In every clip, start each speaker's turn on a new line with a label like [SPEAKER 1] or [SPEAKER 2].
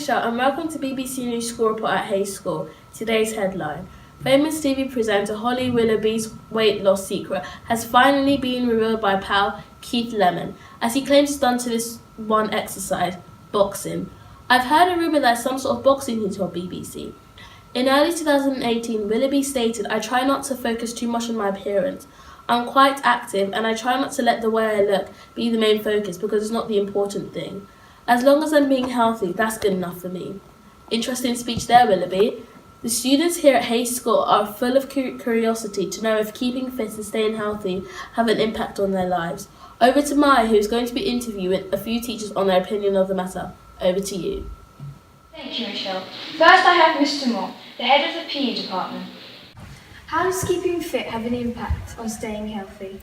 [SPEAKER 1] Michelle and welcome to BBC News School Report at Hayes School. Today's headline. Famous TV presenter Holly Willoughby's weight loss secret has finally been revealed by pal Keith Lemon, as he claims it's done to this one exercise, boxing. I've heard a rumour there's some sort of boxing he told BBC. In early 2018, Willoughby stated, I try not to focus too much on my appearance. I'm quite active and I try not to let the way I look be the main focus because it's not the important thing. As long as I'm being healthy, that's good enough for me. Interesting speech there, Willoughby. The students here at Hayes School are full of curiosity to know if keeping fit and staying healthy have an impact on their lives. Over to Maya, who is going to be interviewing a few teachers on their opinion of the matter. Over to you.
[SPEAKER 2] Thank you, Michelle. First I have Mr. Moore, the head of the PE department. How does keeping fit have an impact on staying healthy?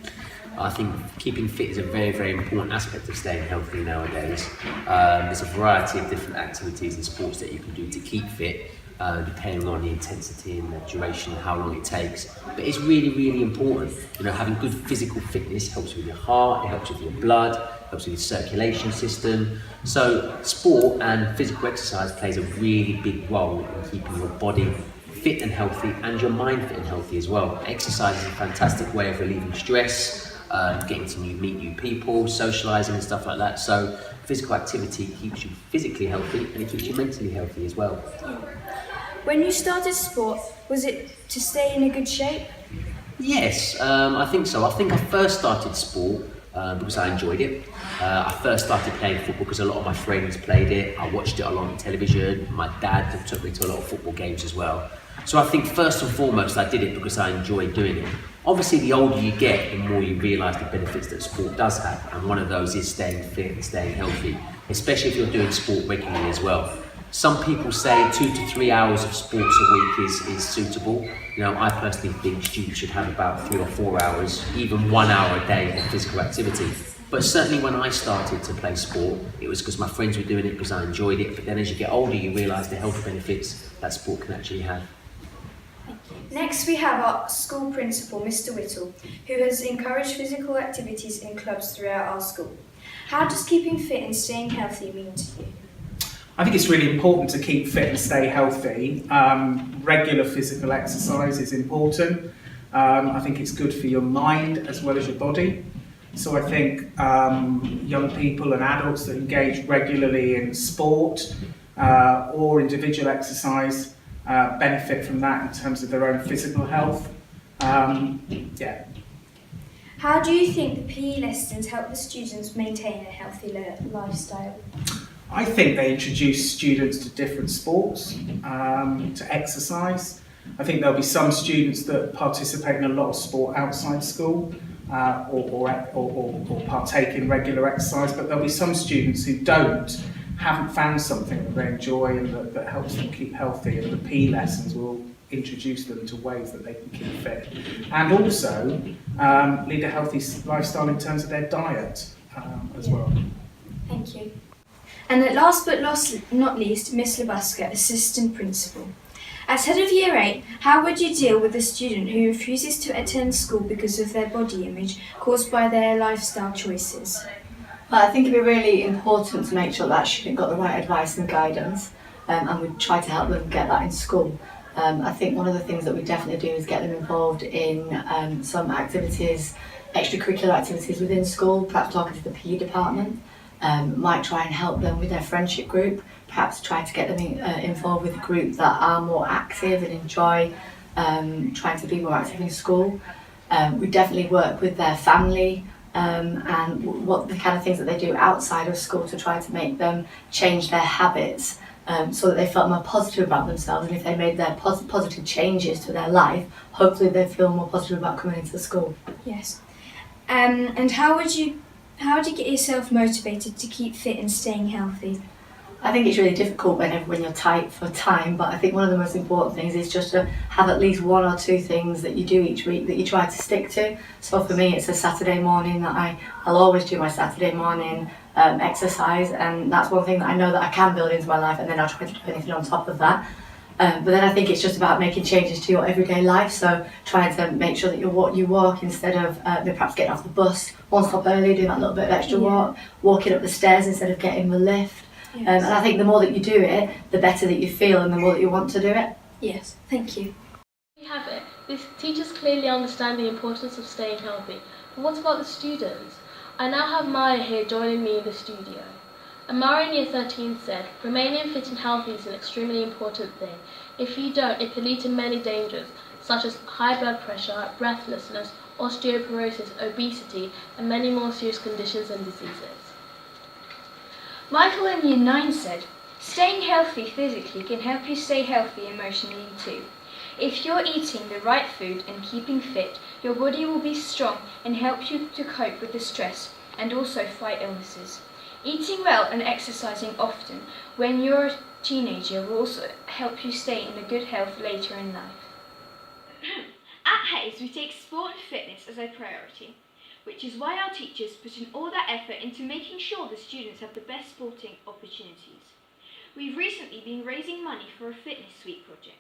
[SPEAKER 3] I think keeping fit is a very, very important aspect of staying healthy nowadays. There's a variety of different activities and sports that you can do to keep fit, depending on the intensity and the duration and how long it takes. But it's really, really important. Having good physical fitness helps with your heart, it helps with your blood, helps with your circulation system. So sport and physical exercise plays a really big role in keeping your body fit and healthy and your mind fit and healthy as well. Exercise is a fantastic way of relieving stress, getting to meet new people, socialising and stuff like that. So physical activity keeps you physically healthy and it keeps you mentally healthy as well.
[SPEAKER 2] When you started sport, was it to stay in a good shape?
[SPEAKER 3] Yes, I think so. I think I first started sport because I enjoyed it. I first started playing football because a lot of my friends played it. I watched it a lot on television. My dad took me to a lot of football games as well. So I think first and foremost I did it because I enjoyed doing it. Obviously the older you get, the more you realise the benefits that sport does have, and one of those is staying fit and staying healthy, especially if you're doing sport regularly as well. Some people say 2 to 3 hours of sports a week is suitable. I personally think students should have about 3 or 4 hours, even 1 hour a day of physical activity. But certainly when I started to play sport, it was because my friends were doing it because I enjoyed it. But then as you get older, you realise the health benefits that sport can actually have.
[SPEAKER 2] Next we have our school principal, Mr. Whittle, who has encouraged physical activities in clubs throughout our school. How does keeping fit and staying healthy mean to you?
[SPEAKER 4] I think it's really important to keep fit and stay healthy. Regular physical exercise is important. I think it's good for your mind as well as your body. So I think young people and adults that engage regularly in sport or individual exercise benefit from that in terms of their own physical health.
[SPEAKER 2] How do you think the PE lessons help the students maintain a healthy lifestyle?
[SPEAKER 4] I think they introduce students to different sports, to exercise. I think there'll be some students that participate in a lot of sport outside school or partake in regular exercise, but there'll be some students who haven't found something that they enjoy and that helps them keep healthy, and the PE lessons will introduce them to ways that they can keep fit and also lead a healthy lifestyle in terms of their diet as well.
[SPEAKER 2] Thank you. And at last but not least, Miss Lubuska, Assistant Principal. As head of Year 8, how would you deal with a student who refuses to attend school because of their body image caused by their lifestyle choices?
[SPEAKER 5] Well, I think it'd be really important to make sure that student got the right advice and guidance, and we'd try to help them get that in school. I think one of the things that we definitely do is get them involved in some activities, extracurricular activities within school, perhaps talking to the PE department. Might try and help them with their friendship group, perhaps try to get them involved with a group that are more active and enjoy trying to be more active in school. We definitely work with their family and what the kind of things that they do outside of school to try to make them change their habits so that they felt more positive about themselves, and if they made their positive changes to their life, hopefully they feel more positive about coming into school.
[SPEAKER 2] Yes. And how would you get yourself motivated to keep fit and staying healthy?
[SPEAKER 5] I think it's really difficult when you're tight for time, but I think one of the most important things is just to have at least 1 or 2 things that you do each week that you try to stick to. So for me, it's a Saturday morning that I'll always do my Saturday morning exercise, and that's one thing that I know that I can build into my life, and then I'll try to do anything on top of that. But then I think it's just about making changes to your everyday life, so trying to make sure that you walk instead of perhaps getting off the bus, one stop early, doing that little bit of extra walk, walking up the stairs instead of getting the lift.
[SPEAKER 2] Yes.
[SPEAKER 5] And I think the more that you do it, the better that you feel and the more that you want to do it.
[SPEAKER 2] Yes, thank you.
[SPEAKER 1] We have it. These teachers clearly understand the importance of staying healthy. But what about the students? I now have Maya here joining me in the studio. Amara in Year 13 said, remaining fit and healthy is an extremely important thing. If you don't, it can lead to many dangers, such as high blood pressure, breathlessness, osteoporosis, obesity, and many more serious conditions and diseases.
[SPEAKER 2] Michael in Year 9 said, staying healthy physically can help you stay healthy emotionally too. If you're eating the right food and keeping fit, your body will be strong and help you to cope with the stress and also fight illnesses. Eating well and exercising often when you're a teenager will also help you stay in a good health later in life. At Hayes, we take sport and fitness as a priority, which is why our teachers put in all their effort into making sure the students have the best sporting opportunities. We've recently been raising money for a fitness week project.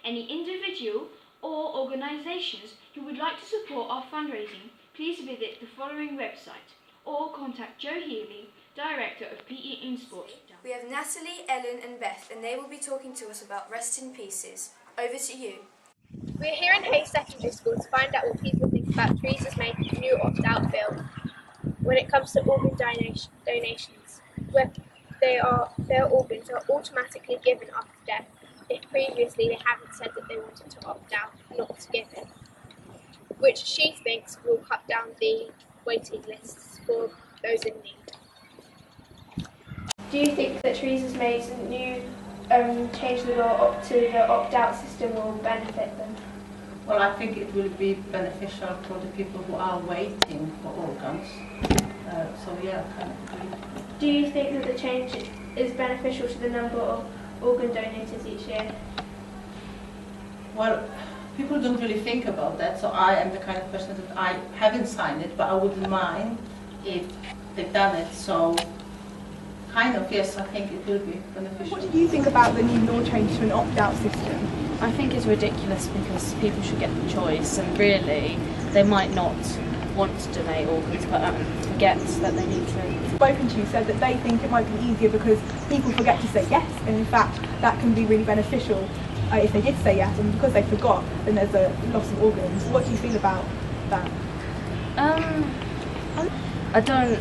[SPEAKER 2] Any individual or organisations who would like to support our fundraising, please visit the following website or contact Joe Healy, Director of PE in Sport. We have Natalie, Ellen and Beth, and they will be talking to us about Rest in Pieces. Over to you.
[SPEAKER 6] We're here in Hayes Secondary School to find out what people think about Theresa's May's new opt-out bill when it comes to organ donations, where their organs are automatically given after death if previously they haven't said that they wanted to opt out, not to give it, which she thinks will cut down the waiting lists for those in need. Do you think that Theresa May's new change the law to the opt-out system will benefit them?
[SPEAKER 7] Well, I think it will be beneficial for the people who are waiting for organs. So yeah, I kind of agree.
[SPEAKER 6] Do you think that the change is beneficial to the number of organ donators each year?
[SPEAKER 7] Well, people don't really think about that, so I am the kind of person that I haven't signed it, but I wouldn't mind if they've done it. So kind of, yes, I think it will be beneficial.
[SPEAKER 8] What do you think about the new law change to an opt-out system?
[SPEAKER 9] I think it's ridiculous because people should get the choice, and really they might not want to donate organs but forget that they need to.
[SPEAKER 8] Spoken to you said that they think it might be easier because people forget to say yes, and in fact that can be really beneficial if they did say yes, and because they forgot then there's a loss of organs. What do you feel about that?
[SPEAKER 9] I don't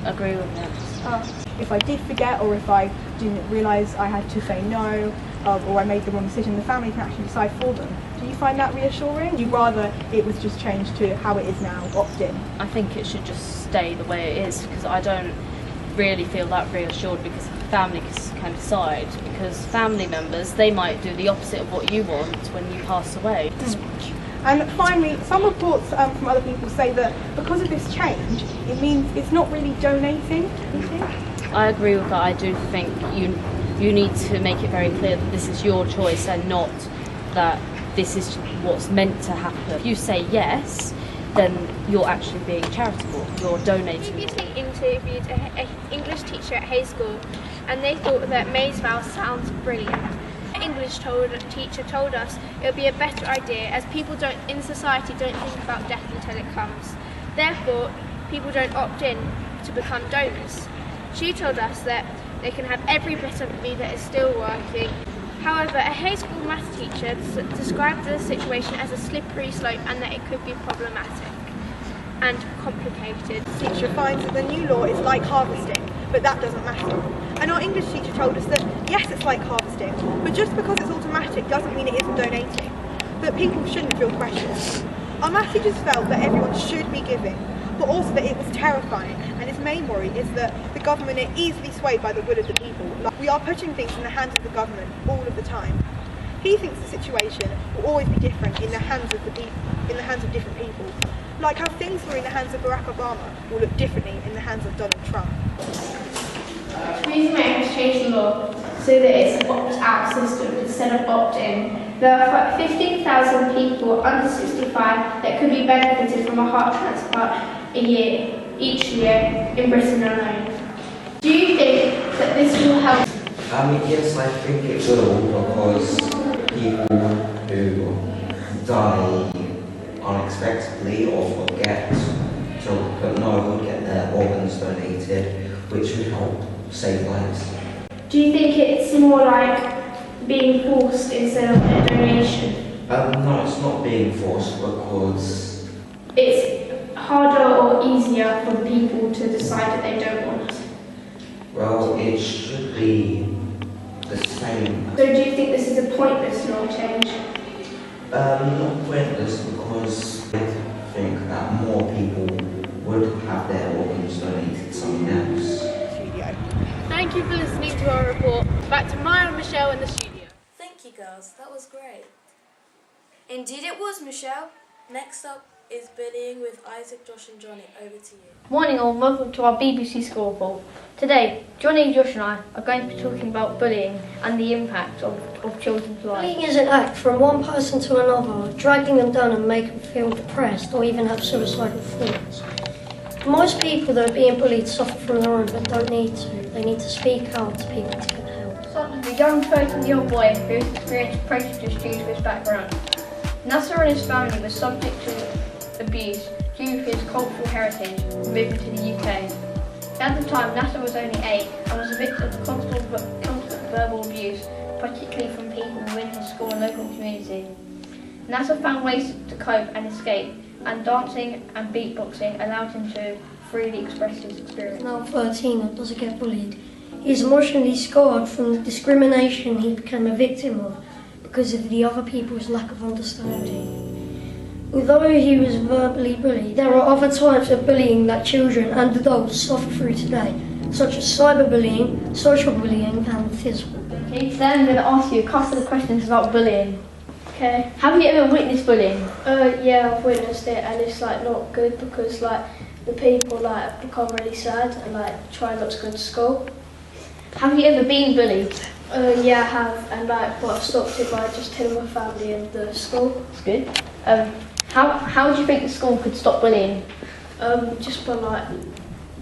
[SPEAKER 9] agree with that.
[SPEAKER 8] If I did forget, or if I didn't realise I had to say no, or I made the wrong decision, the family can actually decide for them. Do you find that reassuring? You'd rather it was just changed to how it is now, opt-in?
[SPEAKER 9] I think it should just stay the way it is because I don't really feel that reassured because family can decide, because family members, they might do the opposite of what you want when you pass away.
[SPEAKER 8] And finally, some reports from other people say that because of this change, it means it's not really donating. Do you think?
[SPEAKER 9] I agree with that. I do think you need to make it very clear that this is your choice and not that this is what's meant to happen. If you say yes, then you're actually being charitable. You're donating.
[SPEAKER 6] Previously interviewed an English teacher at Hayes School, and they thought that May's vow sounds brilliant. An English teacher told us it would be a better idea as people in society don't think about death until it comes. Therefore, people don't opt in to become donors. She told us that they can have every bit of me that is still working. However, a Hayes School maths teacher described the situation as a slippery slope and that it could be problematic and complicated.
[SPEAKER 8] The teacher finds that the new law is like harvesting, but that doesn't matter. And our English teacher told us that yes, it's like harvesting, but just because it's automatic doesn't mean it isn't donating. That people shouldn't feel pressured. Our maths teachers felt that everyone should be giving, but also that it was terrifying, and his main worry is that the government are easily swayed by the will of the people. We are putting things in the hands of the government all of the time. He thinks the situation will always be different in the hands of different people. Like how things were in the hands of Barack Obama will look differently in the hands of Donald Trump.
[SPEAKER 6] Theresa May has changed the law so that it's an opt-out system instead of opt-in. There are 15,000 people under 65 that could be benefited from a heart transplant each year in Britain alone. Do you think that this will help?
[SPEAKER 10] Yes, I think it will, because people who die unexpectedly or forget to get their organs donated, which would help save lives.
[SPEAKER 6] Do you think it's more like being forced instead of a donation?
[SPEAKER 10] No, it's not being forced because
[SPEAKER 6] It's harder or easier for the people to decide that they don't want it?
[SPEAKER 10] well, it should be the same.
[SPEAKER 6] So do you think this is a pointless law change?
[SPEAKER 10] Not pointless because I think that more people would have their organs donated to someone else.
[SPEAKER 6] Thank you for listening to our report. Back to Maya and Michelle in the studio.
[SPEAKER 1] Thank you, girls. That was great.
[SPEAKER 2] Indeed it was, Michelle.
[SPEAKER 1] Next up is bullying with Isaac, Josh and Johnny. Over to you.
[SPEAKER 11] Morning all, welcome to our BBC School Report. Today, Johnny, Josh and I are going to be talking about bullying and the impact of children's lives.
[SPEAKER 12] Bullying is an act from one person to another, dragging them down and making them feel depressed or even have suicidal thoughts. Most people that are being bullied suffer from their own but don't need to. They need to speak out to people to get help.
[SPEAKER 11] Such as a young 13-year-old boy who has experienced prejudice due to his background. Nasser and his family were subject to abuse due to his cultural heritage when moving to the UK. At the time, Nasser was only 8 and was a victim of constant verbal abuse, particularly from people within his school and local community. Nasser found ways to cope and escape, and dancing and beatboxing allowed him to freely express his experience.
[SPEAKER 12] Now 13 and doesn't get bullied. He is emotionally scarred from the discrimination he became a victim of because of the other people's lack of understanding. Although he was verbally bullied, there are other types of bullying that children and adults suffer through today, such as cyberbullying, social bullying and physical.
[SPEAKER 11] Okay, today I'm going to ask you a couple of questions about bullying.
[SPEAKER 6] Okay.
[SPEAKER 11] Have you ever witnessed bullying?
[SPEAKER 6] Yeah, I've witnessed it, and it's like not good because like the people like become really sad and like try not to go to school.
[SPEAKER 11] Have you ever been bullied?
[SPEAKER 6] Yeah, I have, and like but I've stopped it by just telling my family and the school.
[SPEAKER 11] That's good. How do you think the school could stop bullying?
[SPEAKER 6] Just by like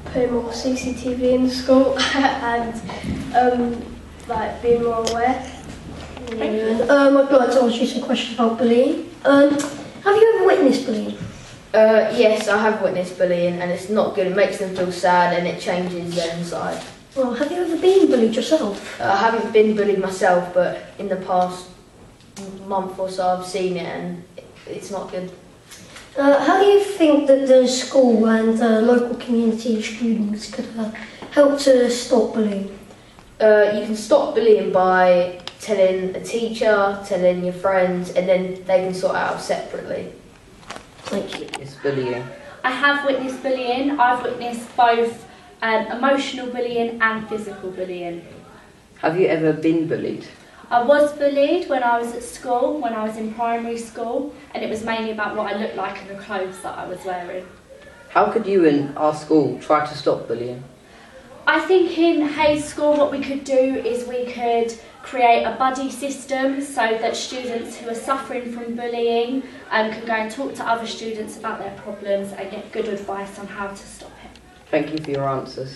[SPEAKER 6] putting more CCTV in the school and like being more aware.
[SPEAKER 12] I'd like to ask you some questions about bullying. Have you ever witnessed bullying?
[SPEAKER 9] Yes, I have witnessed bullying and it's not good. It makes them feel sad and it changes their inside.
[SPEAKER 12] Well, have you ever been bullied yourself?
[SPEAKER 9] I haven't been bullied myself, but in the past month or so I've seen it and it's not good.
[SPEAKER 12] How do you think that the school and local community students could help to stop bullying?
[SPEAKER 9] You can stop bullying by telling a teacher, telling your friends, and then they can sort it out separately.
[SPEAKER 12] Thank you.
[SPEAKER 10] It's bullying.
[SPEAKER 13] I have witnessed bullying. I've witnessed both emotional bullying and physical bullying.
[SPEAKER 10] Have you ever been bullied?
[SPEAKER 13] I was bullied when I was at school, when I was in primary school, and it was mainly about what I looked like and the clothes that I was wearing.
[SPEAKER 10] How could you and our school try to stop bullying?
[SPEAKER 13] I think in Hayes School what we could do is we could create a buddy system so that students who are suffering from bullying can go and talk to other students about their problems and get good advice on how to stop it.
[SPEAKER 10] Thank you for your answers.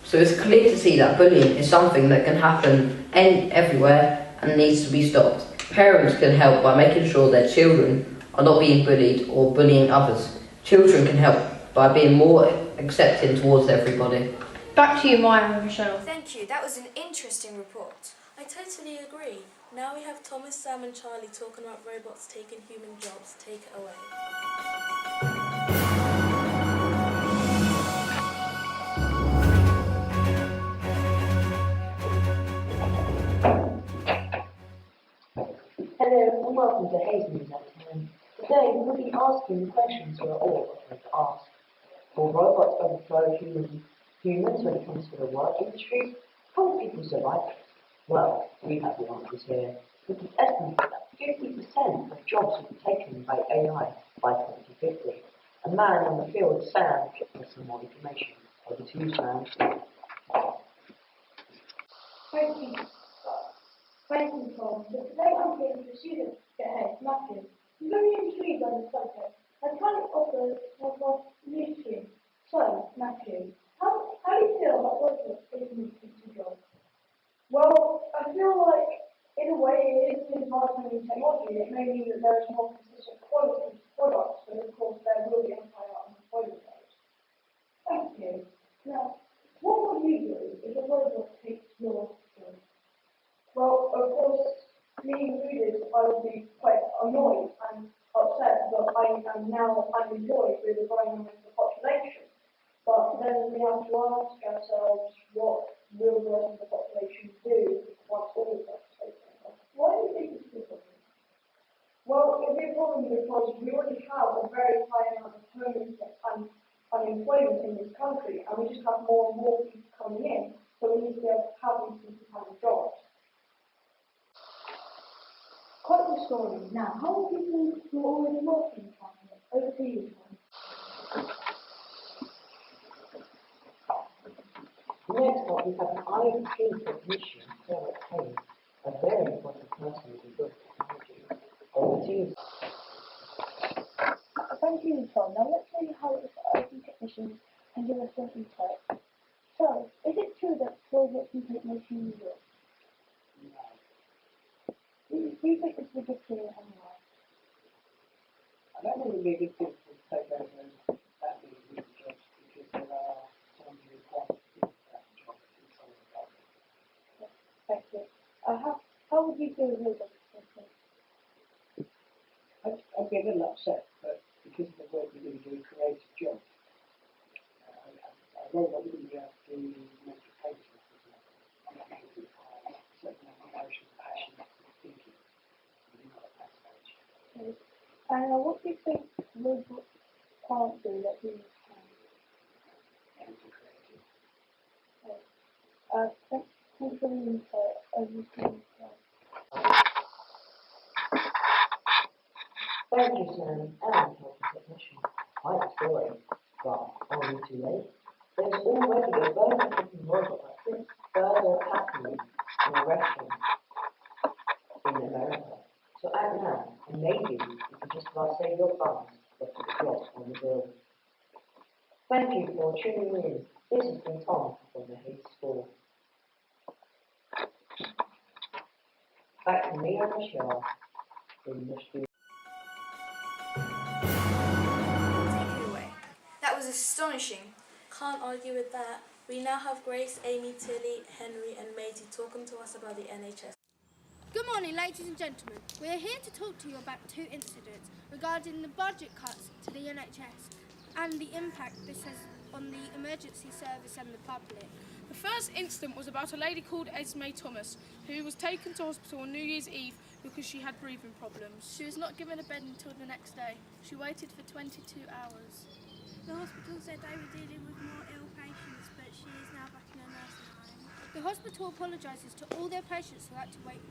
[SPEAKER 10] So it's clear to see that bullying is something that can happen everywhere and needs to be stopped. Parents can help by making sure their children are not being bullied or bullying others. Children can help by being more accepting towards everybody.
[SPEAKER 11] Back to you, Maya and Michelle.
[SPEAKER 2] Thank you, that was an interesting report.
[SPEAKER 1] I totally agree. Now we have Thomas, Sam and Charlie talking about robots taking human jobs. Take it away.
[SPEAKER 14] Hello and welcome to Hayes News at 10. Today we'll be asking questions we're all afraid to ask. Will robots overthrow humans when it comes to the work industry? How will people survive? Well, we have the answers here. It is estimated that 50% of jobs will be taken by AI by 2050. A man in the field, Sam, has some more information. Over to you, Sam.
[SPEAKER 15] Thank you, Tom. So today I'm here with the students to get ahead, Matthew. I'm very intrigued by the subject. I can't offer a new stream. So, Matthew, how do you feel about robots taking into jobs? Well, I feel like, in a way, it is an advancement in technology. It may mean that there is more consistent quality of products, but of course there will be anti-art on the spoiler page. Thank you. Now, what would you do if a robot years, I would be quite annoyed and upset that I am now unemployed with a growing number of the population. But then we have to ask ourselves, what will the rest of the population do once all of that is taken? Why do you think it's a problem? Well, it'll be a problem because we already have a very high amount of homelessness and unemployment in this country, and we just have more and more people coming in, so we need to be able to have these people having jobs. Quite the story. Now, how are people who are already working in the cabinet? Over to you, Tom.
[SPEAKER 14] Next up, we have an IEP technician, Sarah Hayes, a very important person with a good technology. Over to you.
[SPEAKER 15] Thank you, Tom. Now let's see how this IT technician can give us some insight. So, is it true that schools that can take most use of? Do you think this is a good thing and why?
[SPEAKER 16] I don't think it would be a good thing to take over that many new jobs because there are some who want to do that job in some of the public.
[SPEAKER 15] Thank you. How would you feel with this?
[SPEAKER 16] I'd be a little upset, but because of the work we're going to do, creative jobs, a robot wouldn't be able to make a paper, for example. I'm not going to do certain emotions, passion, thinking within that stage.
[SPEAKER 15] And what do you think robots can't do that humans can?
[SPEAKER 16] Anything creative.
[SPEAKER 15] Thanks for the insight. Over to you.
[SPEAKER 14] Thank you, Sam, and health technician. Quite a story, but are we too late? There's already a burger-cooking robot that flips burger happily in a restaurant in America. So act now, and maybe you can just about save your funds, but put the drop on the bill. Thank you for tuning in. This has been Tom from the Hayes School. Back to me and Michelle in the studio.
[SPEAKER 2] That was astonishing.
[SPEAKER 1] Can't argue with that. We now have Grace, Amy, Tilly, Henry and Maisie talking to us about the NHS.
[SPEAKER 17] Good morning, ladies and gentlemen. We are here to talk to you about two incidents regarding the budget cuts to the NHS and the impact this has on the emergency service and the public.
[SPEAKER 18] The first incident was about a lady called Esme Thomas, who was taken to hospital on New Year's Eve because she had breathing problems.
[SPEAKER 17] She was not given a bed until the next day. She waited for 22 hours.
[SPEAKER 19] The hospital said they were dealing with more ill patients, but she is now back in a nursing home.
[SPEAKER 17] The hospital apologises to all their patients who had to wait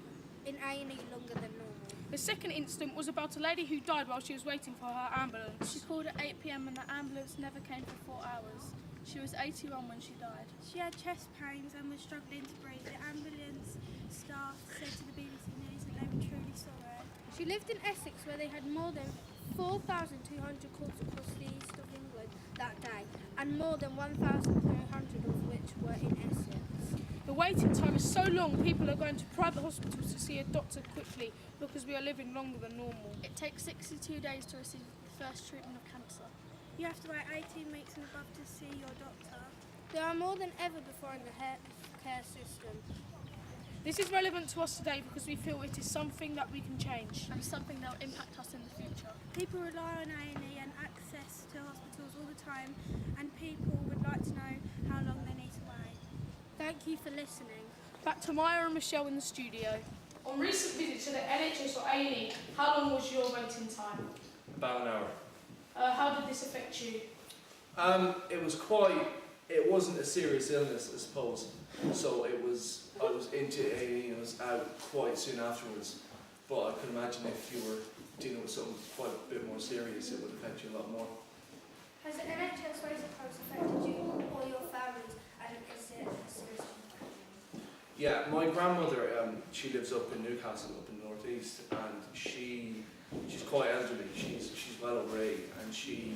[SPEAKER 17] in A&E longer than normal.
[SPEAKER 18] The second incident was about a lady who died while she was waiting for her ambulance.
[SPEAKER 17] She called at 8 p.m. and the ambulance never came for 4 hours. She was 81 when she died.
[SPEAKER 19] She had chest pains and was struggling to breathe. The ambulance staff said to the BBC News that they were truly sorry.
[SPEAKER 17] She lived in Essex, where they had more than 4,200 calls across the east of England that day, and more than 1,300 of which were in Essex.
[SPEAKER 18] The waiting time is so long, people are going to private hospitals to see a doctor quickly because we are living longer than normal.
[SPEAKER 17] It takes 62 days to receive the first treatment of cancer.
[SPEAKER 19] You have to wait 18 weeks and above to see your doctor.
[SPEAKER 17] There are more than ever before in the healthcare system.
[SPEAKER 18] This is relevant to us today because we feel it is something that we can change.
[SPEAKER 17] And something that will impact us in the future.
[SPEAKER 19] People rely on A&E and access to hospitals all the time, and people would like to know how long they need to wait.
[SPEAKER 17] Thank you for listening.
[SPEAKER 18] Back to Maya and Michelle in the studio. On recent visits to the NHS or A&E, how long was your waiting time?
[SPEAKER 20] About an hour.
[SPEAKER 18] How did this affect you?
[SPEAKER 20] It wasn't a serious illness, I suppose. So I was into A&E and I was out quite soon afterwards. But I can imagine if you were dealing with something quite a bit more serious, it would affect you a lot more.
[SPEAKER 19] Has the NHS waiting times affected you or your families, and is it a serious impact?
[SPEAKER 20] Yeah, my grandmother, she lives up in Newcastle, up in the northeast, and she's quite elderly. She's well over 80, and she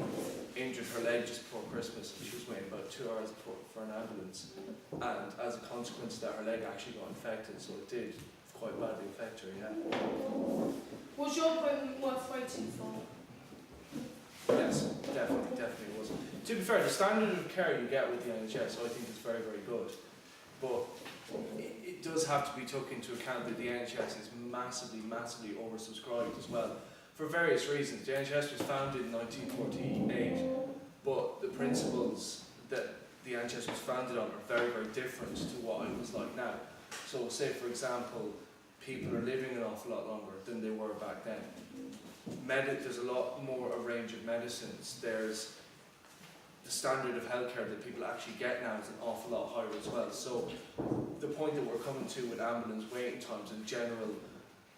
[SPEAKER 20] injured her leg just before Christmas. She was waiting about 2 hours for an ambulance, and as a consequence of that, her leg actually got infected, so it did quite badly affect her. Yeah.
[SPEAKER 18] Was your appointment worth waiting for?
[SPEAKER 20] Yes, definitely was. To be fair, the standard of care you get with the NHS, I think, is very, very good. but it does have to be taken into account that the NHS is massively oversubscribed as well, for various reasons. The NHS was founded in 1948, but the principles that the NHS was founded on are very, very different to what it was like now. So say, for example, people are living an awful lot longer than they were back then. There's a lot more a range of medicines. There's the standard of healthcare that people actually get now is an awful lot higher as well. So the point that we're coming to with ambulance waiting times and general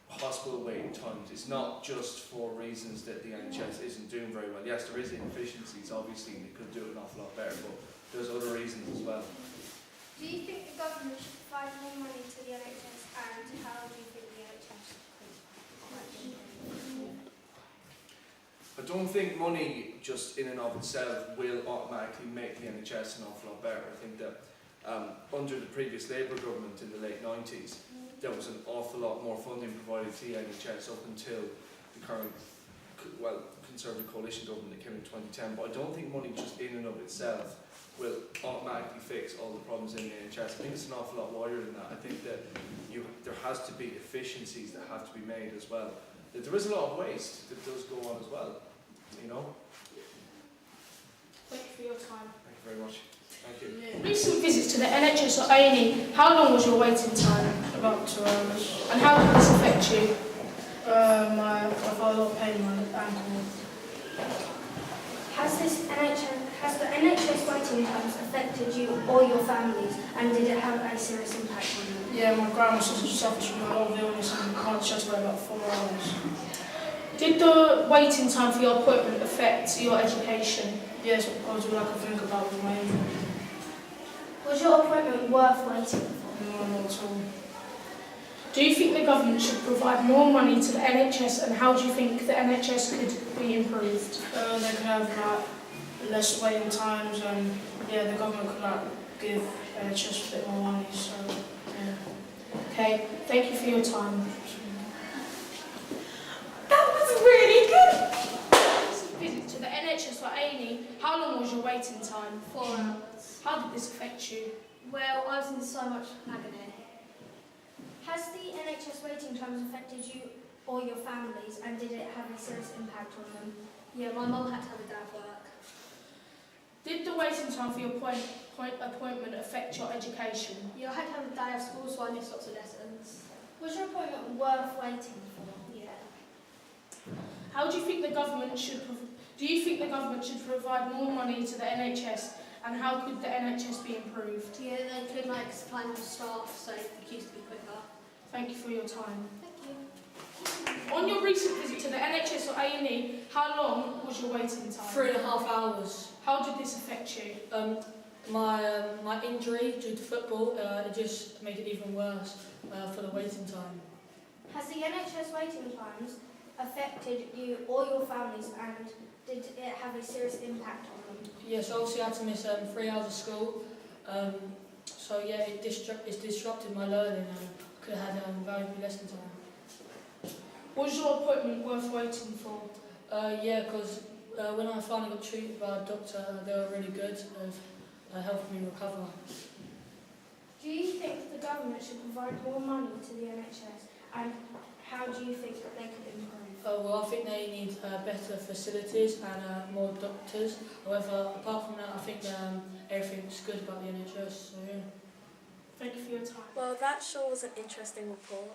[SPEAKER 20] hospital waiting times is not just for reasons that the NHS isn't doing very well. Yes, there is inefficiencies, obviously, and they could do it an awful lot better, but there's other reasons as well.
[SPEAKER 17] Do you think the government should provide more money to the NHS, and how do you think the NHS should?
[SPEAKER 20] I don't think money just in and of itself will automatically make the NHS an awful lot better. I think that under the previous Labour government in the late 90s, there was an awful lot more funding provided to the NHS up until the current, Conservative coalition government that came in 2010. But I don't think money just in and of itself will automatically fix all the problems in the NHS. I think it's an awful lot wider than that. I think that there has to be efficiencies that have to be made as well. That there is a lot of waste that does go on as well, you know.
[SPEAKER 18] Thank you for your time.
[SPEAKER 20] Thank you very much. Thank you.
[SPEAKER 18] Recent visits to the NHS or A&E, how long was your waiting time?
[SPEAKER 21] About 2 hours.
[SPEAKER 18] And how did this affect you?
[SPEAKER 21] I felt a lot of pain in my ankle.
[SPEAKER 17] Has the NHS waiting times affected you or your families, and did it have a serious impact on you?
[SPEAKER 21] Yeah, my grandma suffered from a lot of illness and can't shut away about 4 hours.
[SPEAKER 18] Did the waiting time for your appointment affect your education?
[SPEAKER 21] Yes, I was all I could think about was my injury.
[SPEAKER 17] Was your appointment worth waiting for?
[SPEAKER 21] No, not at all.
[SPEAKER 18] Do you think the government should provide more money to the NHS, and how do you think the NHS could be improved?
[SPEAKER 21] They could have less waiting times, and the government could give NHS a bit more money. So yeah.
[SPEAKER 18] Okay, thank you for your time. That was really good. Visit to the NHS or A&E. How long was your waiting time?
[SPEAKER 12] 4 hours.
[SPEAKER 18] How did this affect you?
[SPEAKER 12] Well, I was in so much agony.
[SPEAKER 17] Has the NHS waiting times affected you or your families, and did it have a serious impact on them?
[SPEAKER 12] Yeah, my mum had to have a day off work.
[SPEAKER 18] Did the waiting time for your appointment affect your education?
[SPEAKER 12] Yeah, I had to have a day off school, so I missed lots of lessons.
[SPEAKER 17] Was your appointment worth waiting for?
[SPEAKER 12] Yeah.
[SPEAKER 18] How do you think the government should provide more money to the NHS, and how could the NHS be improved?
[SPEAKER 12] Yeah, they could supply more staff, so the queues to be quicker.
[SPEAKER 18] Thank you for your time.
[SPEAKER 12] Thank you.
[SPEAKER 18] On your recent visit to the NHS or A&E, how long was your waiting time?
[SPEAKER 22] 3.5 hours.
[SPEAKER 18] How did this affect you?
[SPEAKER 22] My injury due to football, it just made it even worse for the waiting time.
[SPEAKER 17] Has the NHS waiting times affected you or your families, and did it have a serious impact on them?
[SPEAKER 22] Yeah, so obviously I had to miss 3 hours of school. So yeah, it's disrupted my learning, and I could have had valuable lesson time.
[SPEAKER 18] Was your appointment worth waiting for?
[SPEAKER 22] Yeah, because when I finally got treated by a doctor, they were really good at helping me recover.
[SPEAKER 17] Do you think the government should provide more money to the NHS, and how do you think that they could improve?
[SPEAKER 22] Well, I think they need better facilities and more doctors. However, apart from that, I think everything's good about the NHS. So yeah.
[SPEAKER 18] Thank you for your time.
[SPEAKER 23] Well, that sure was an interesting report.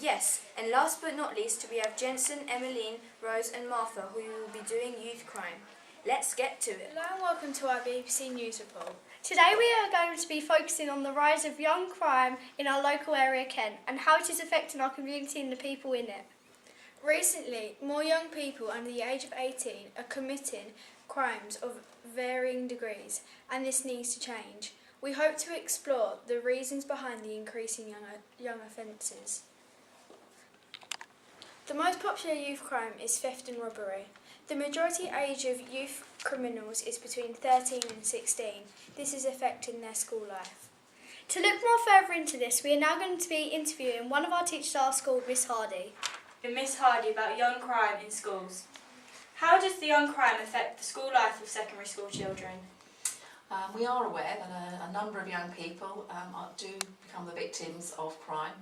[SPEAKER 2] Yes, and last but not least, we have Jensen, Emmeline, Rose and Martha, who will be doing youth crime. Let's get to it.
[SPEAKER 24] Hello and welcome to our BBC News Report. Today we are going to be focusing on the rise of young crime in our local area, Kent, and how it is affecting our community and the people in it. Recently, more young people under the age of 18 are committing crimes of varying degrees, and this needs to change. We hope to explore the reasons behind the increasing young offences. The most popular youth crime is theft and robbery. The majority age of youth criminals is between 13 and 16. This is affecting their school life. To look more further into this, we are now going to be interviewing one of our teachers at our school, Miss Hardy.
[SPEAKER 25] Miss Hardy, about young crime in schools. How does the young crime affect the school life of secondary school children?
[SPEAKER 3] We are aware that a number of young people do become the victims of crime,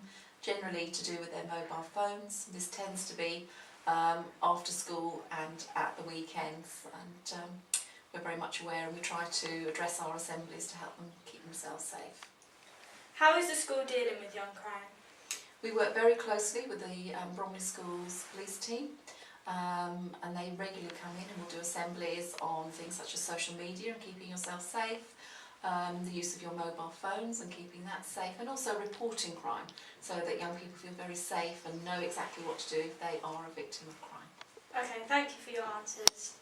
[SPEAKER 3] generally to do with their mobile phones. This tends to be after school and at the weekends, and we're very much aware, and we try to address our assemblies to help them keep themselves safe.
[SPEAKER 25] How is the school dealing with young crime?
[SPEAKER 3] We work very closely with the Bromley Schools police team, and they regularly come in and will do assemblies on things such as social media and keeping yourself safe, the use of your mobile phones and keeping that safe, and also reporting crime so that young people feel very safe and know exactly what to do if they are a victim of crime.
[SPEAKER 25] Okay, thank you for your answers.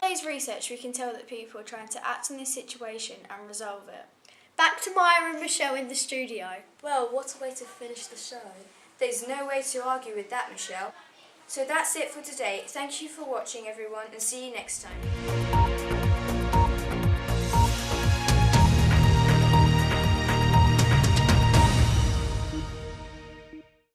[SPEAKER 2] In today's research, we can tell that people are trying to act on this situation and resolve it. Back to Maya and Michelle in the studio.
[SPEAKER 23] Well, what a way to finish the show.
[SPEAKER 2] There's no way to argue with that, Michelle. So that's it for today. Thank you for watching, everyone, and see you next time.